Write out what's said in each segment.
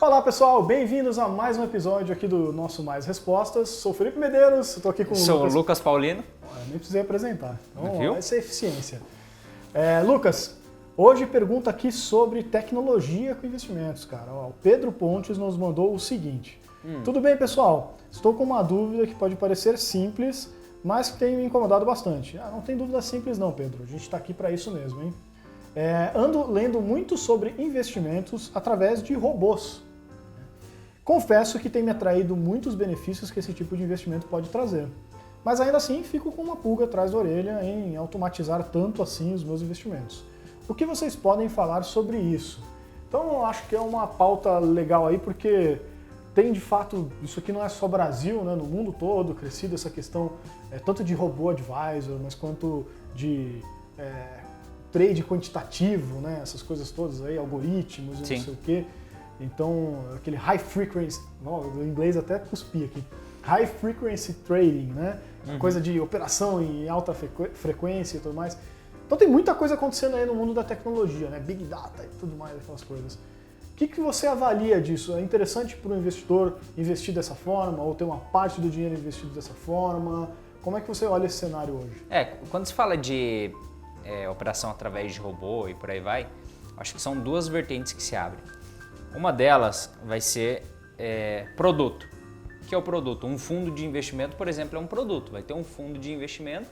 Olá pessoal, bem-vindos a mais um episódio aqui do nosso Mais Respostas. Sou o Felipe Medeiros, estou aqui com o Lucas Paulino. Nem precisei apresentar, então Viu? essa é eficiência. Lucas, hoje pergunta aqui sobre tecnologia com investimentos, cara. O Pedro Pontes nos mandou o seguinte. Tudo bem, pessoal? Estou com uma dúvida que pode parecer simples, mas que tem me incomodado bastante. Não tem dúvida simples não, Pedro. A gente está aqui para isso mesmo, hein? Ando lendo muito sobre investimentos através de robôs. Confesso que tem me atraído muitos benefícios que esse tipo de investimento pode trazer. Mas ainda assim, fico com uma pulga atrás da orelha em automatizar tanto assim os meus investimentos. O que vocês podem falar sobre isso? Então, eu acho que é uma pauta legal aí, porque tem de fato, isso aqui não é só Brasil, né? No mundo todo, crescido essa questão tanto de robô advisor, mas quanto de trade quantitativo, né? Essas coisas todas aí, algoritmos e não sei o quê. Então, aquele high frequency, o inglês até cuspi aqui, high frequency trading, né? Coisa de operação em alta frequência e tudo mais. Então tem muita coisa acontecendo aí no mundo da tecnologia, né? Big Data e tudo mais, aquelas coisas. O que você avalia disso? É interessante para o investidor investir dessa forma ou ter uma parte do dinheiro investido dessa forma? Como é que você olha esse cenário hoje? Quando se fala de operação através de robô e por aí vai, acho que são duas vertentes que se abrem. Uma delas vai ser produto. O que é o produto? Um fundo de investimento, por exemplo, é um produto. Vai ter um fundo de investimento,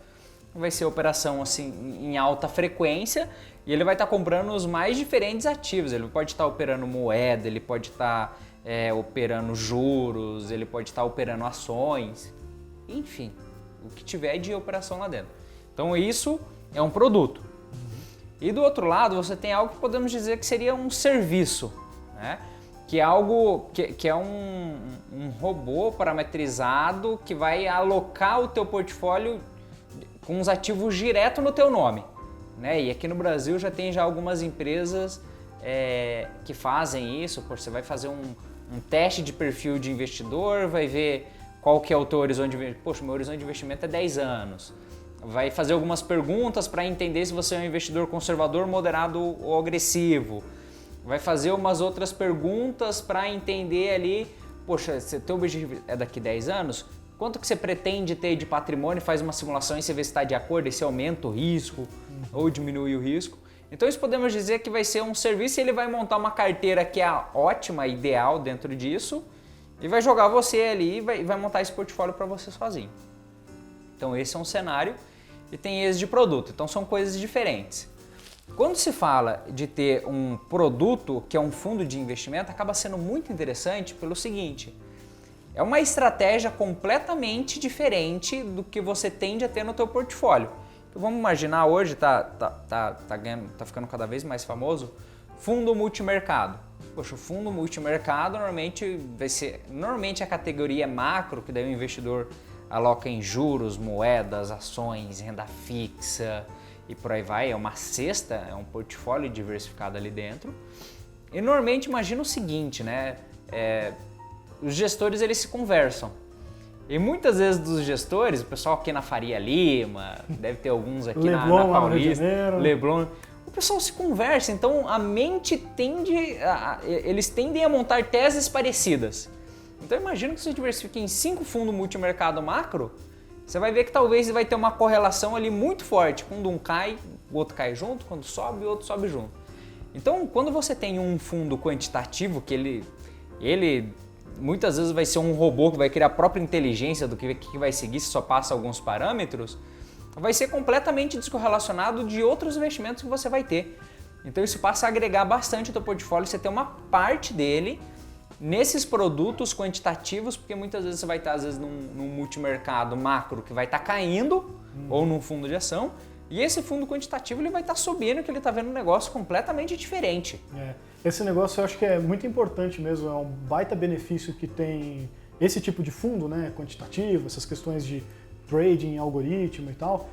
vai ser operação assim em alta frequência e ele vai estar comprando os mais diferentes ativos. Ele pode estar operando moeda, ele pode estar operando juros, ele pode estar operando ações, enfim, o que tiver de operação lá dentro. Então isso é um produto. E do outro lado você tem algo que podemos dizer que seria um serviço, né? Que é algo que é um robô parametrizado que vai alocar o teu portfólio com os ativos direto no teu nome, né? E aqui no Brasil já tem algumas empresas que fazem isso. Você vai fazer um teste de perfil de investidor, vai ver qual que é o teu horizonte de investimento. Poxa, meu horizonte de investimento é 10 anos. Vai fazer algumas perguntas para entender se você é um investidor conservador, moderado ou agressivo. Vai fazer umas outras perguntas para entender ali, poxa, se teu objetivo é daqui 10 anos, quanto que você pretende ter de patrimônio, faz uma simulação e você vê se está de acordo, e se aumenta o risco ou diminui o risco. Então isso podemos dizer que vai ser um serviço e ele vai montar uma carteira que é a ótima, ideal dentro disso e vai jogar você ali e vai montar esse portfólio para você sozinho. Então esse é um cenário e tem esse de produto, então são coisas diferentes. Quando se fala de ter um produto que é um fundo de investimento, acaba sendo muito interessante pelo seguinte: é uma estratégia completamente diferente do que você tende a ter no teu portfólio. Então, vamos imaginar hoje, tá ficando cada vez mais famoso, fundo multimercado. Poxa, o fundo multimercado normalmente a categoria é macro, que daí o investidor aloca em juros, moedas, ações, renda fixa e por aí vai, é uma cesta, é um portfólio diversificado ali dentro. E normalmente imagina o seguinte, né? Os gestores eles se conversam. E muitas vezes dos gestores, o pessoal aqui na Faria Lima, deve ter alguns aqui na Paulista, Leblon, o pessoal se conversa, então a mente eles tendem a montar teses parecidas. Então imagina que você diversifique em 5 fundos multimercado macro, você vai ver que talvez vai ter uma correlação ali muito forte. Quando um cai, o outro cai junto, quando sobe, o outro sobe junto. Então, quando você tem um fundo quantitativo, que ele muitas vezes vai ser um robô que vai criar a própria inteligência do que vai seguir se só passa alguns parâmetros, vai ser completamente descorrelacionado de outros investimentos que você vai ter. Então, isso passa a agregar bastante o teu portfólio, você tem uma parte dele nesses produtos quantitativos, porque muitas vezes você vai estar às vezes num multimercado macro que vai estar caindo, ou num fundo de ação, e esse fundo quantitativo ele vai estar subindo, que ele está vendo um negócio completamente diferente. Esse negócio eu acho que é muito importante mesmo, é um baita benefício que tem esse tipo de fundo, né, quantitativo, essas questões de trading, algoritmo e tal,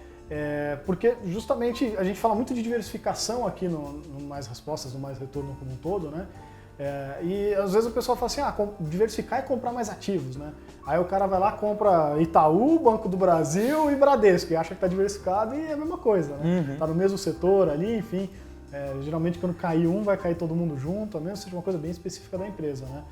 porque justamente a gente fala muito de diversificação aqui no Mais Respostas, no Mais Retorno como um todo, né? E às vezes o pessoal fala assim, diversificar é comprar mais ativos, né? Aí o cara vai lá, compra Itaú, Banco do Brasil e Bradesco, e acha que está diversificado e é a mesma coisa, né? Tá no mesmo setor ali, enfim. Geralmente quando cair um, vai cair todo mundo junto, a menos que seja uma coisa bem específica da empresa, né?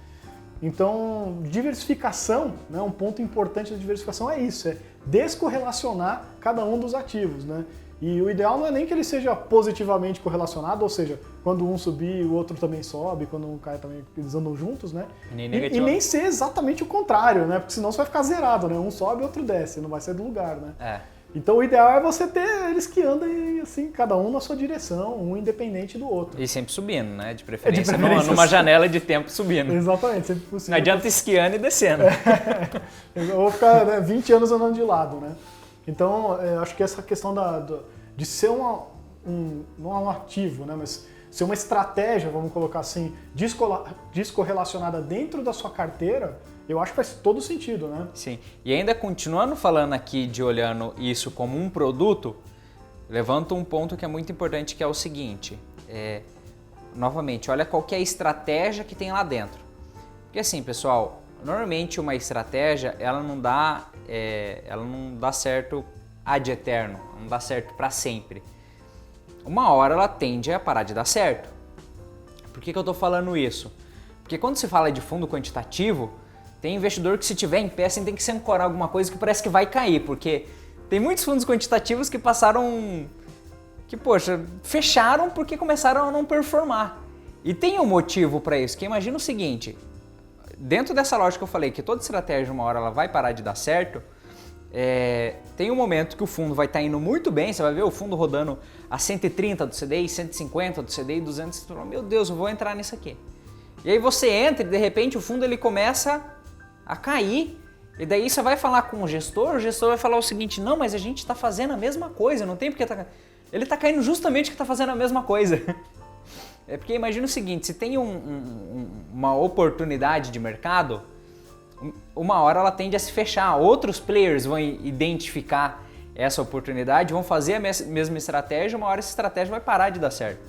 Então, diversificação, né, um ponto importante da diversificação é isso, é descorrelacionar cada um dos ativos, né? E o ideal não é nem que ele seja positivamente correlacionado, ou seja, quando um subir, o outro também sobe, quando um cai também, eles andam juntos, né? E nem ser exatamente o contrário, né? Porque senão você vai ficar zerado, né? Um sobe, outro desce, não vai sair do lugar, né? Então o ideal é você ter eles que andem assim, cada um na sua direção, um independente do outro. E sempre subindo, né? De preferência, numa janela de tempo subindo. Exatamente, sempre possível. Não adianta esquiando e descendo. Ou ficar, né, 20 anos andando de lado, né? Então, acho que essa questão de ser não é um ativo, né? Mas ser uma estratégia, vamos colocar assim, descorrelacionada dentro da sua carteira, eu acho que faz todo sentido, né? Sim. E ainda continuando falando aqui de olhando isso como um produto, levanto um ponto que é muito importante, que é o seguinte. Novamente, olha qual que é a estratégia que tem lá dentro. Porque assim, pessoal, normalmente uma estratégia, ela não dá certo ad eterno, não dá certo para sempre. Uma hora ela tende a parar de dar certo. Por que eu estou falando isso? Porque quando se fala de fundo quantitativo, tem investidor que se tiver em pé, você tem que se ancorar alguma coisa que parece que vai cair, porque tem muitos fundos quantitativos que fecharam porque começaram a não performar. E tem um motivo para isso, que imagina o seguinte, dentro dessa lógica que eu falei, que toda estratégia uma hora ela vai parar de dar certo, tem um momento que o fundo vai estar indo muito bem, você vai ver o fundo rodando a 130 do CDI, 150 do CDI, 200, você fala, meu Deus, eu vou entrar nisso aqui. E aí você entra e de repente o fundo ele começa a cair, e daí você vai falar com o gestor vai falar o seguinte, não, mas a gente está fazendo a mesma coisa, não tem porque ele está caindo justamente porque está fazendo a mesma coisa. É porque imagina o seguinte, se tem uma oportunidade de mercado, uma hora ela tende a se fechar, outros players vão identificar essa oportunidade, vão fazer a mesma estratégia, uma hora essa estratégia vai parar de dar certo.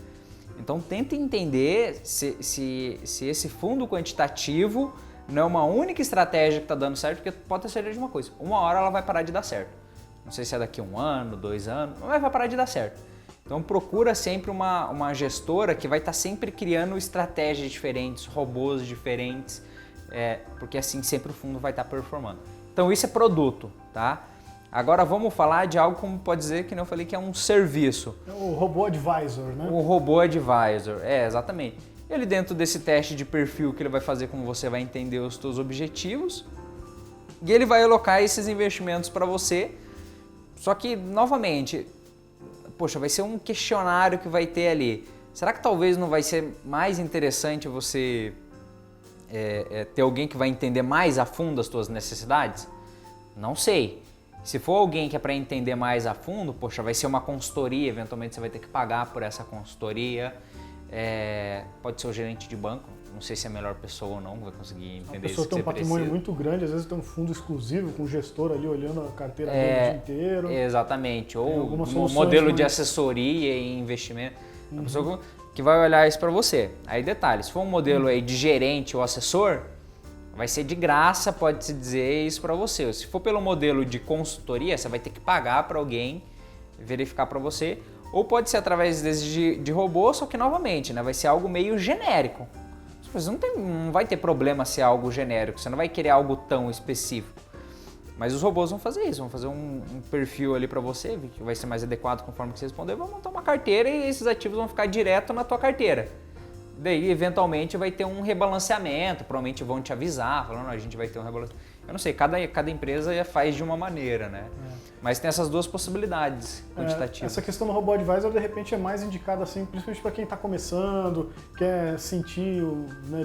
Então tenta entender se esse fundo quantitativo não é uma única estratégia que está dando certo, porque pode ter certeza de uma coisa, uma hora ela vai parar de dar certo. Não sei se é daqui a 1 ano, 2 anos, mas vai parar de dar certo. Então procura sempre uma gestora que vai estar sempre criando estratégias diferentes, robôs diferentes, porque assim sempre o fundo vai estar performando. Então isso é produto, tá? Agora vamos falar de algo como pode dizer, que eu falei, que é um serviço. O robô advisor, né? O robô advisor, exatamente. Ele dentro desse teste de perfil que ele vai fazer com você, vai entender os seus objetivos e ele vai alocar esses investimentos para você. Só que, novamente, poxa, vai ser um questionário que vai ter ali. Será que talvez não vai ser mais interessante você ter alguém que vai entender mais a fundo as suas necessidades? Não sei. Se for alguém que é para entender mais a fundo, poxa, vai ser uma consultoria, eventualmente você vai ter que pagar por essa consultoria. Pode ser o gerente de banco, não sei se é a melhor pessoa ou não, vai conseguir entender isso. A pessoa tem um patrimônio muito grande, às vezes tem um fundo exclusivo com um gestor ali olhando a carteira dele o dia inteiro. Exatamente, ou um modelo de assessoria e investimento. Uhum. A pessoa que vai olhar isso para você. Aí detalhe, se for um modelo aí de gerente ou assessor, vai ser de graça, pode-se dizer isso para você. Se for pelo modelo de consultoria, você vai ter que pagar para alguém verificar para você. Ou pode ser através de robô, só que novamente, né, vai ser algo meio genérico. Você não vai ter problema ser algo genérico, você não vai querer algo tão específico. Mas os robôs vão fazer isso, vão fazer um perfil ali para você, que vai ser mais adequado conforme que você responder, vão montar uma carteira e esses ativos vão ficar direto na tua carteira. Daí, eventualmente, vai ter um rebalanceamento, provavelmente vão te avisar, falando, a gente vai ter um rebalanceamento. Eu não sei, cada empresa faz de uma maneira, né? Mas tem essas duas possibilidades quantitativas. Essa questão do robô advisor, de repente, é mais indicada, assim, principalmente para quem está começando, quer sentir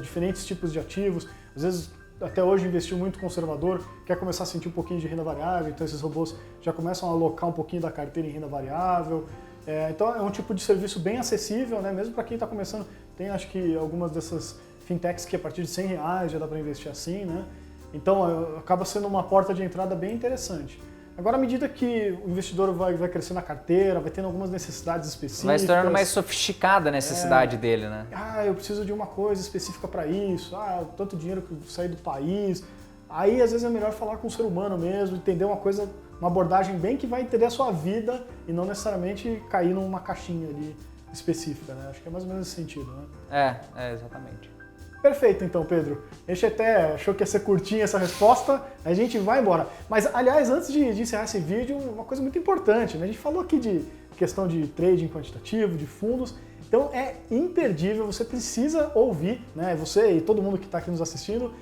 diferentes tipos de ativos. Às vezes, até hoje, investiu muito conservador, quer começar a sentir um pouquinho de renda variável, então esses robôs já começam a alocar um pouquinho da carteira em renda variável. Então, é um tipo de serviço bem acessível, né? Mesmo para quem está começando. Tem, acho que, algumas dessas fintechs que a partir de R$100 já dá para investir assim, né? Então, acaba sendo uma porta de entrada bem interessante. Agora, à medida que o investidor vai crescer na carteira, vai tendo algumas necessidades específicas... Vai se tornando mais sofisticada a necessidade dele, né? Eu preciso de uma coisa específica para isso. Tanto dinheiro que eu saí do país. Aí, às vezes, é melhor falar com o ser humano mesmo, entender uma abordagem bem que vai entender a sua vida e não necessariamente cair numa caixinha ali específica, né? Acho que é mais ou menos esse sentido, né? Exatamente. Perfeito, então, Pedro. A gente até achou que ia ser curtinha essa resposta, a gente vai embora. Mas, aliás, antes de encerrar esse vídeo, uma coisa muito importante, né? A gente falou aqui de questão de trading quantitativo, de fundos, então é imperdível, você precisa ouvir, né? Você e todo mundo que está aqui nos assistindo,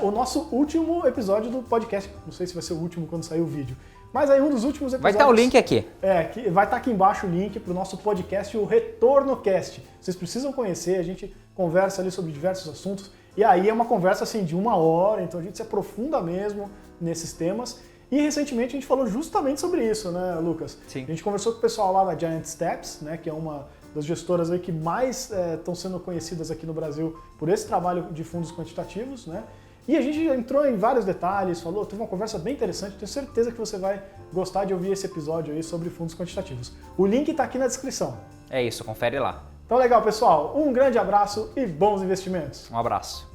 o nosso último episódio do podcast. Não sei se vai ser o último quando sair o vídeo. Mas aí um dos últimos episódios... Vai estar o link aqui. Que vai estar aqui embaixo o link para o nosso podcast, o RetornoCast. Vocês precisam conhecer, a gente conversa ali sobre diversos assuntos. E aí é uma conversa assim de 1 hora, então a gente se aprofunda mesmo nesses temas. E recentemente a gente falou justamente sobre isso, né, Lucas? Sim. A gente conversou com o pessoal lá da Giant Steps, né, que é uma das gestoras aí que mais estão sendo conhecidas aqui no Brasil por esse trabalho de fundos quantitativos, né? E a gente entrou em vários detalhes, teve uma conversa bem interessante, tenho certeza que você vai gostar de ouvir esse episódio aí sobre fundos quantitativos. O link está aqui na descrição. É isso, confere lá. Então legal, pessoal. Um grande abraço e bons investimentos. Um abraço.